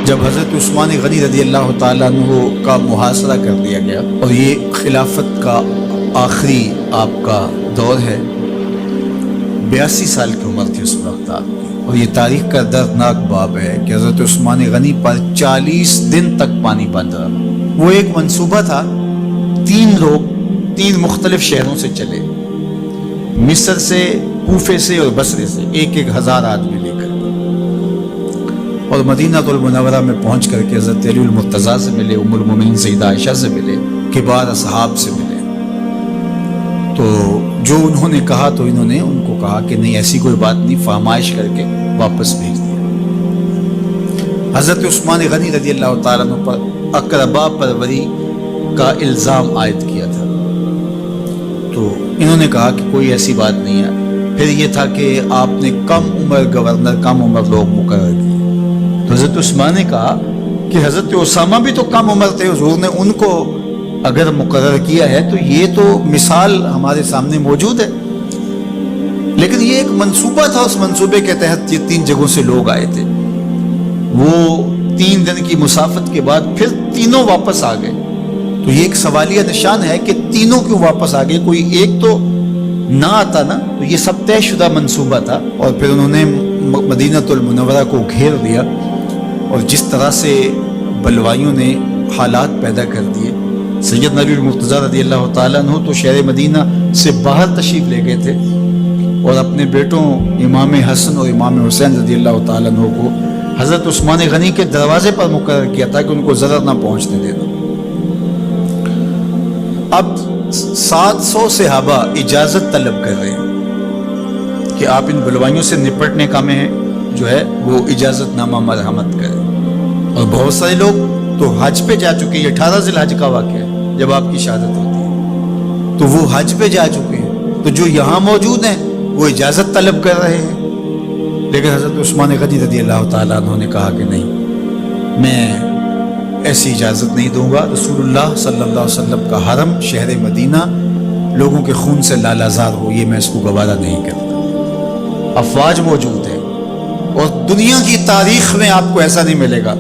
جب حضرت عثمان غنی رضی اللہ تعالیٰ عنہ کا محاصرہ کر دیا گیا اور یہ خلافت کا آخری آپ کا دور ہے، 82 سال کی عمر تھی اس وقت آپ کی، اور یہ تاریخ کا دردناک باب ہے کہ حضرت عثمان غنی پر 40 دن تک پانی بند رہا۔ وہ ایک منصوبہ تھا، 3 لوگ 3 مختلف شہروں سے چلے، مصر سے، کوفے سے اور بصرے سے، 1,000 آدمی لے کر، اور مدینہ المنورہ میں پہنچ کر کے حضرت علی المرتضیٰ سے ملے، ام المومنین سیدہ عائشہ سے ملے، کبار اصحاب سے ملے۔ تو جو انہوں نے کہا تو انہوں نے ان کو کہا کہ نہیں، ایسی کوئی بات نہیں، فرمائش کر کے واپس بھیج دیا۔ حضرت عثمان غنی رضی اللہ تعالیٰ عنہ پر اقربا پروری کا الزام عائد کیا تھا، تو انہوں نے کہا کہ کوئی ایسی بات نہیں ہے۔ پھر یہ تھا کہ آپ نے کم عمر گورنر، کم عمر لوگ مقرر کیے، تو حضرت عثمان نے کہا کہ حضرت اسامہ بھی تو کم عمر تھے، حضور نے ان کو اگر مقرر کیا ہے تو یہ تو مثال ہمارے سامنے موجود ہے، لیکن یہ ایک منصوبہ تھا، اس منصوبے کے تحت یہ 3 جگہوں سے لوگ آئے تھے۔ وہ 3 دن کی مسافت کے بعد پھر تینوں واپس آ گئے، تو یہ ایک سوالیہ نشان ہے کہ تینوں کیوں واپس آ گئے، کوئی ایک تو نہ آتا نا، تو یہ سب طے شدہ منصوبہ تھا۔ اور پھر انہوں نے مدینہ المنورہ کو گھیر دیا، اور جس طرح سے بلوائیوں نے حالات پیدا کر دیے، سید علی المرتضیٰ رضی اللہ تعالیٰ عنہ تو شہر مدینہ سے باہر تشریف لے گئے تھے، اور اپنے بیٹوں امام حسن اور امام حسین رضی اللہ تعالیٰ عنہ کو حضرت عثمان غنی کے دروازے پر مقرر کیا تھا کہ ان کو ضرر نہ پہنچنے دینا۔ اب 700 صحابہ اجازت طلب کر رہے ہیں کہ آپ ان بلوائیوں سے نپٹنے کا میں جو ہے وہ اجازت نامہ مرحمت کریں، اور بہت سارے لوگ تو حج پہ جا چکے، یہ 18 ذی الحج کا واقعہ ہے جب آپ کی شہادت ہوتی ہے، تو وہ حج پہ جا چکے ہیں، تو جو یہاں موجود ہیں وہ اجازت طلب کر رہے ہیں۔ لیکن حضرت عثمان غنی رضی اللہ تعالیٰ عنہ نے کہا کہ نہیں، میں ایسی اجازت نہیں دوں گا، رسول اللہ صلی اللہ علیہ وسلم کا حرم شہر مدینہ لوگوں کے خون سے لالازار ہو، یہ میں اس کو گوارا نہیں کرتا۔ افواج موجود ہیں، اور دنیا کی تاریخ میں آپ کو ایسا نہیں ملے گا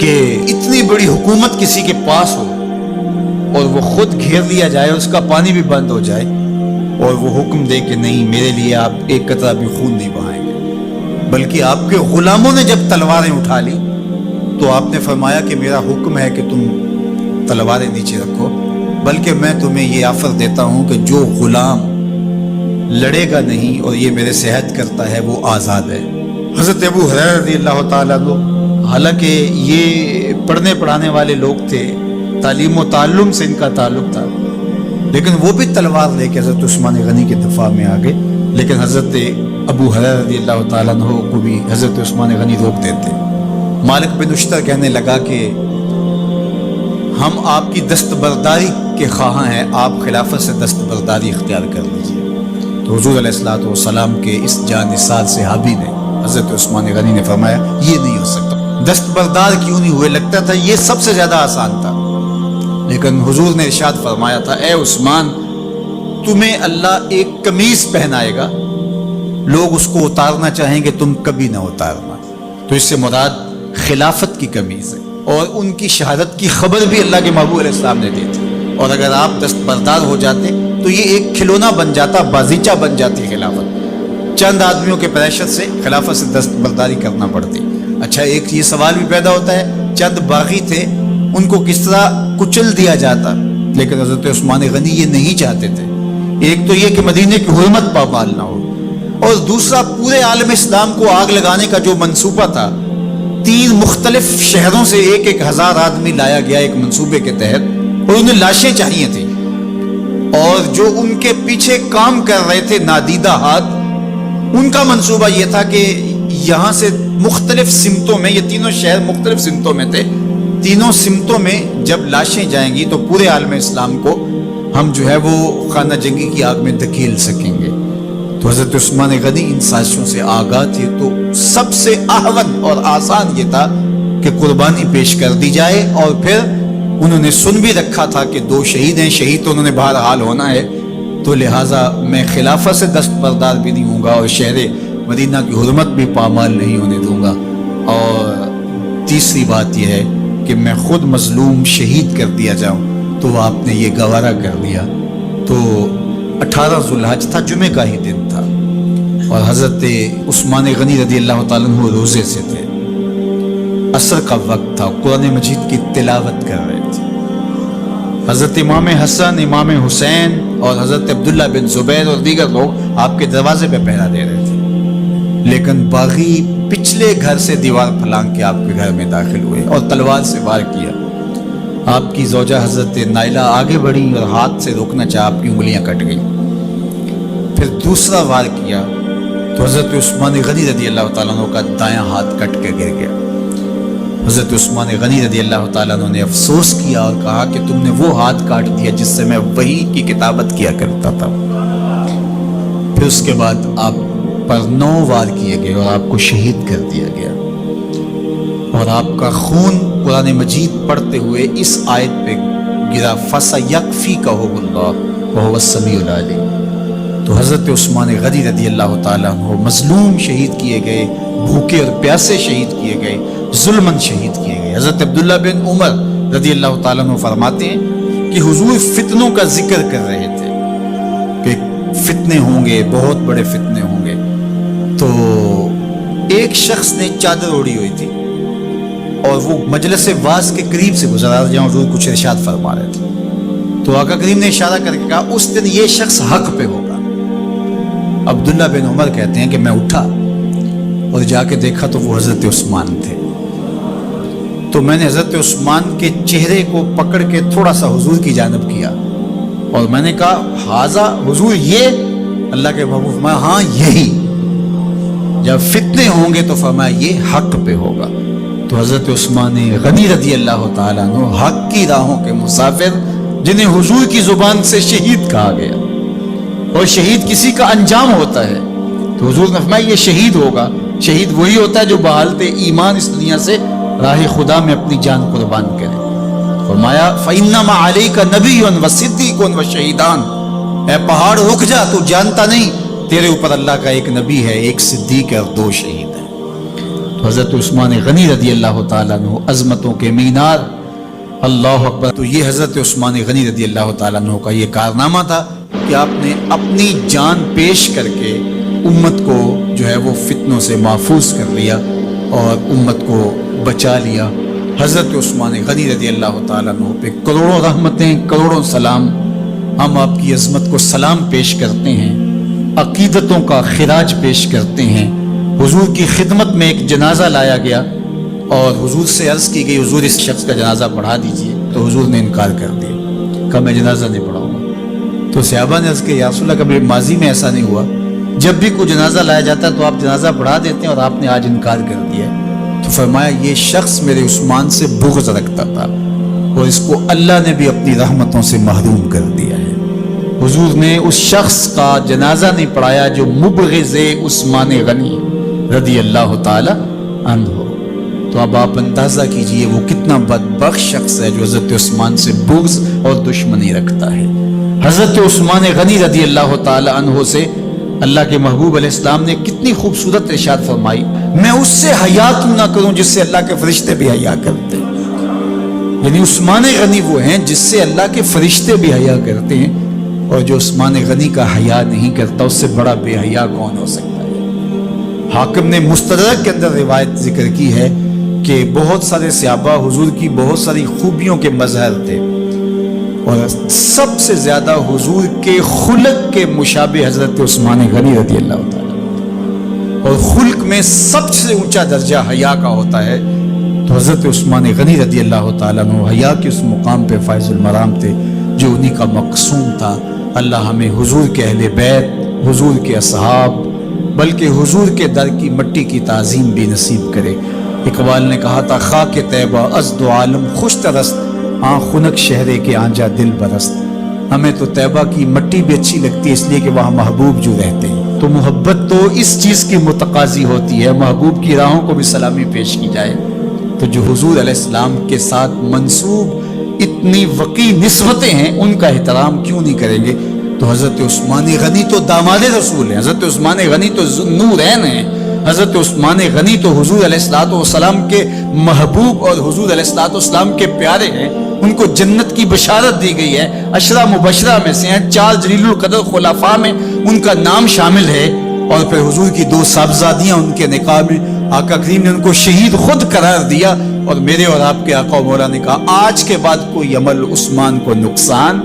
کہ اتنی بڑی حکومت کسی کے پاس ہو اور وہ خود گھیر لیا جائے، اس کا پانی بھی بند ہو جائے، اور وہ حکم دے کہ نہیں، میرے لیے آپ ایک قطرہ بھی خون نہیں بہائیں گے۔ بلکہ آپ کے غلاموں نے جب تلواریں اٹھا لی تو آپ نے فرمایا کہ میرا حکم ہے کہ تم تلواریں نیچے رکھو، بلکہ میں تمہیں یہ آفر دیتا ہوں کہ جو غلام لڑے گا نہیں اور یہ میرے سے عہد کرتا ہے وہ آزاد ہے۔ حضرت ابو ہریرہ رضی اللہ تعالیٰ عنہ، حالانکہ یہ پڑھنے پڑھانے والے لوگ تھے، تعلیم و تعلم سے ان کا تعلق تھا، لیکن وہ بھی تلوار لے کے حضرت عثمان غنی کے دفاع میں آ گئے، لیکن حضرت ابو ہریرہ رضی اللہ تعالیٰ عنہ کو بھی حضرت عثمان غنی روک دیتے۔ مالک بن اشتر کہنے لگا کہ ہم آپ کی دستبرداری کے خواہاں ہیں، آپ خلافت سے دستبرداری اختیار کر لیجیے۔ تو حضور علیہ الصلوۃ والسلام کے اس جانثار صحابی نے حضرت عثمان غنی نے فرمایا یہ نہیں ہو سکتا، دستبردار کیوں نہیں ہوئے، لگتا تھا یہ سب سے زیادہ آسان تھا، لیکن حضور نے ارشاد فرمایا تھا اے عثمان، تمہیں اللہ ایک قمیص پہنائے گا، لوگ اس کو اتارنا چاہیں گے، تم کبھی نہ اتارنا۔ تو اس سے مراد خلافت کی قمیص ہے، اور ان کی شہادت کی خبر بھی اللہ کے محبوب علیہ السلام نے دی تھی، اور اگر آپ دستبردار ہو جاتے تو یہ ایک کھلونا بن جاتا، بازیچہ بن جاتی خلافت، چند آدمیوں کے پریشر سے خلافت سے دستبرداری کرنا پڑتی۔ اچھا، ایک یہ سوال بھی پیدا ہوتا ہے، چند باغی تھے، ان کو کس طرح کچل دیا جاتا، لیکن حضرت عثمان غنی یہ نہیں چاہتے تھے۔ ایک تو یہ کہ مدینے کی حرمت پامال نہ ہو، اور دوسرا پورے عالم اسلام کو آگ لگانے کا جو منصوبہ تھا، 3 مختلف شہروں سے 1,000 آدمی لایا گیا ایک منصوبے کے تحت، اور انہیں لاشیں چاہیے تھیں، اور جو ان کے پیچھے کام کر رہے تھے نادیدہ ہاتھ، ان کا منصوبہ یہ تھا کہ یہاں سے مختلف سمتوں میں، یہ تینوں شہر مختلف سمتوں میں تھے، تینوں سمتوں میں جب لاشیں جائیں گی تو پورے عالم اسلام کو ہم جو ہے وہ خانہ جنگی کی آگ میں دھکیل سکیں گے۔ تو حضرت عثمان غنی ان سازشوں سے آگاہ تھے، تو سب سے اہون اور آسان یہ تھا کہ قربانی پیش کر دی جائے، اور پھر انہوں نے سن بھی رکھا تھا کہ 2 شہید ہیں، شہید تو انہوں نے بہرحال ہونا ہے، تو لہٰذا میں خلافت سے دستبردار بھی نہیں ہوں گا، اور شہر مدینہ کی حرمت بھی پامال نہیں ہونے دوں گا، اور تیسری بات یہ ہے کہ میں خود مظلوم شہید کر دیا جاؤں، تو آپ نے یہ گوارا کر لیا۔ تو 18 ذوالحج تھا، جمعے کا ہی دن تھا، اور حضرت عثمان غنی رضی اللہ تعالیٰ عنہ روزے سے تھے، عصر کا وقت تھا، قرآن مجید کی تلاوت کر رہے تھے۔ حضرت امام حسن، امام حسین اور حضرت عبداللہ بن زبیر اور دیگر لوگ آپ کے دروازے پہ پہرا دے رہے تھے، لیکن باغی پچھلے گھر سے دیوار پھلانگ کے آپ کے گھر میں داخل ہوئے اور تلوار سے وار کیا۔ آپ کی زوجہ حضرت نائلہ آگے بڑھی اور ہاتھ سے روکنا چاہا، آپ کی انگلیاں کٹ گئیں۔ پھر دوسرا وار کیا تو حضرت عثمان غنی رضی اللہ تعالیٰ عنہ کا دایاں ہاتھ کٹ کے گر گیا۔ حضرت عثمان غنی رضی اللہ تعالیٰ عنہ نے افسوس کیا اور کہا کہ تم نے وہ ہاتھ کاٹ دیا جس سے میں وحی کی کتابت کیا کرتا تھا۔ پھر اس کے بعد آپ پر 9 وار کیے گئے اور آپ کو شہید کر دیا گیا، اور آپ کا خون قرآن مجید پڑھتے ہوئے اس آیت پہ گرا، فَسَيَكْفِيكَهُمُ اللَّهُ وَهُوَ السَّمِيعُ الْعَلِيمُ۔ تو حضرت عثمان غنی رضی اللہ تعالیٰ عنہ مظلوم شہید کیے گئے، بھوکے اور پیاسے شہید کیے گئے، ظلماً شہید کیے گئے۔ حضرت عبداللہ بن عمر رضی اللہ تعالیٰ عنہ فرماتے ہیں کہ حضور فتنوں کا ذکر کر رہے تھے کہ فتنے ہوں گے، بہت بڑے فتنے ہوں گے، تو ایک شخص نے چادر اوڑھی ہوئی تھی اور وہ مجلس واعظ کے قریب سے گزرا جہاں حضور کچھ ارشاد فرما رہے تھے، تو آقا کریم نے اشارہ کر کے کہا اس دن یہ شخص حق پہ ہوگا۔ عبداللہ بن عمر کہتے ہیں کہ میں اٹھا اور جا کے دیکھا تو وہ حضرت عثمان تھے، تو میں نے حضرت عثمان کے چہرے کو پکڑ کے تھوڑا سا حضور کی جانب کیا اور میں نے کہا حاضہ حضور، یہ اللہ کے محبوب فرمایا ہاں یہی، جب فتنے ہوں گے تو فرمایا یہ حق پہ ہوگا۔ تو حضرت عثمان غنی رضی اللہ تعالیٰ عنہ حق کی راہوں کے مسافر، جنہیں حضور کی زبان سے شہید کہا گیا، اور شہید کسی کا انجام ہوتا ہے، تو حضور نے فرمایا یہ شہید ہوگا۔ شہید وہی ہوتا ہے جو بحالت ایمان اس دنیا سے راہ خدا میں اپنی جان قربان کرے۔ فرمایا فَإِنَّمَا عَلَيْكَ نَبِيٌّ وَصِدِّيقٌ وَشَهِيدَانٌ، اے پہاڑ رک جا، تو جانتا نہیں تیرے اوپر اللہ کا ایک نبی ہے، ایک صدیق ہے اور 2 شہید ہیں۔ تو حضرت عثمان غنی رضی اللہ تعالیٰ عنہ عظمتوں کے مینار، اللہ اکبر۔ تو یہ حضرت عثمان غنی رضی اللہ تعالیٰ عنہ کا یہ کارنامہ تھا کہ آپ نے اپنی جان پیش کر کے امت کو جو ہے وہ فتنوں سے محفوظ کر لیا اور امت کو بچا لیا۔ حضرت عثمان غنی رضی اللہ تعالیٰ عنہ پہ کروڑوں رحمتیں، کروڑوں سلام۔ ہم آپ کی عظمت کو سلام پیش کرتے ہیں، عقیدتوں کا خراج پیش کرتے ہیں۔ حضور کی خدمت میں ایک جنازہ لایا گیا اور حضور سے عرض کی گئی حضور اس شخص کا جنازہ پڑھا دیجئے، تو حضور نے انکار کر دیا، کہا میں جنازہ نہیں پڑھاؤں گا۔ تو صحابہ نے عرض کہ یا رسول اللہ کبھی ماضی میں ایسا نہیں ہوا، جب بھی کوئی جنازہ لایا جاتا ہے تو آپ جنازہ پڑھا دیتے ہیں اور آپ نے آج انکار کر دیا ہے۔ تو فرمایا یہ شخص میرے عثمان سے بغض رکھتا تھا اور اس کو اللہ نے بھی اپنی رحمتوں سے محروم کر دیا ہے۔ حضور نے اس شخص کا جنازہ نہیں پڑھایا جو مبغض عثمان غنی رضی اللہ تعالی عنہ۔ تو اب آپ اندازہ کیجئے وہ کتنا بدبخت شخص ہے جو حضرت عثمان سے بغض اور دشمنی رکھتا ہے۔ حضرت عثمان غنی رضی اللہ تعالی عنہ سے اللہ کے محبوب علیہ السلام نے کتنی خوبصورت ارشاد فرمائی، میں اس سے حیا کیوں نہ کروں جس سے اللہ کے فرشتے بھی حیا کرتے ہیں۔ یعنی عثمان غنی وہ ہیں جس سے اللہ کے فرشتے بھی حیا کرتے ہیں، اور جو عثمان غنی کا حیا نہیں کرتا اس سے بڑا بے حیا کون ہو سکتا ہے۔ حاکم نے مستدرک کے اندر روایت ذکر کی ہے کہ بہت سارے صحابہ حضور کی بہت ساری خوبیوں کے مظہر تھے، اور سب سے زیادہ حضور کے خلق کے مشابہ حضرت عثمان غنی رضی اللہ تعالیٰ، اور خلق میں سب سے اونچا درجہ حیا کا ہوتا ہے۔ تو حضرت عثمان غنی رضی اللہ تعالیٰ عنہ حیا کے اس مقام پہ فائز المرام تھے جو انہی کا مقصوم تھا۔ اللہ ہمیں حضور کے اہل بیت، حضور کے اصحاب، بلکہ حضور کے در کی مٹی کی تعظیم بھی نصیب کرے۔ اقبال نے کہا تھا خاک طیبہ از دو عالم خوش ترست، آن خنک شہرے کے آنجا دل برست۔ ہمیں تو طیبہ کی مٹی بھی اچھی لگتی ہے اس لیے کہ وہاں محبوب جو رہتے ہیں، تو محبت تو اس چیز کی متقاضی ہوتی ہے، محبوب کی راہوں کو بھی سلامی پیش کی جائے۔ تو جو حضور علیہ السلام کے ساتھ منسوب اتنی وقی نسبتیں ہیں ان کا احترام کیوں نہیں کریں گے؟ تو حضرت عثمان غنی تو داماد رسول ہیں، حضرت عثمان غنی تو نورین ہیں، حضرت عثمان غنی تو حضور علیہ الصلوۃ والسلام کے محبوب اور حضور علیہ الصلوۃ والسلام کے پیارے ہیں، ان کو جنت کی بشارت دی گئی ہے، عشرہ مبشرہ میں سے ہیں، 4 جلیل القدر خلفاء میں ان کا نام شامل ہے، اور پھر حضور کی 2 صاحبزادیاں ان کے نکاح میں آقا کریم نے ان کو شہید خود قرار دیا، اور میرے اور آپ کے آقا و مولا نے کہا آج کے بعد کوئی عمل عثمان کو نقصان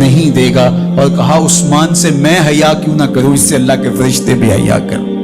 نہیں دے گا، اور کہا عثمان سے میں حیا کیوں نہ کروں، اس سے اللہ کے فرشتے بھی حیا کریں۔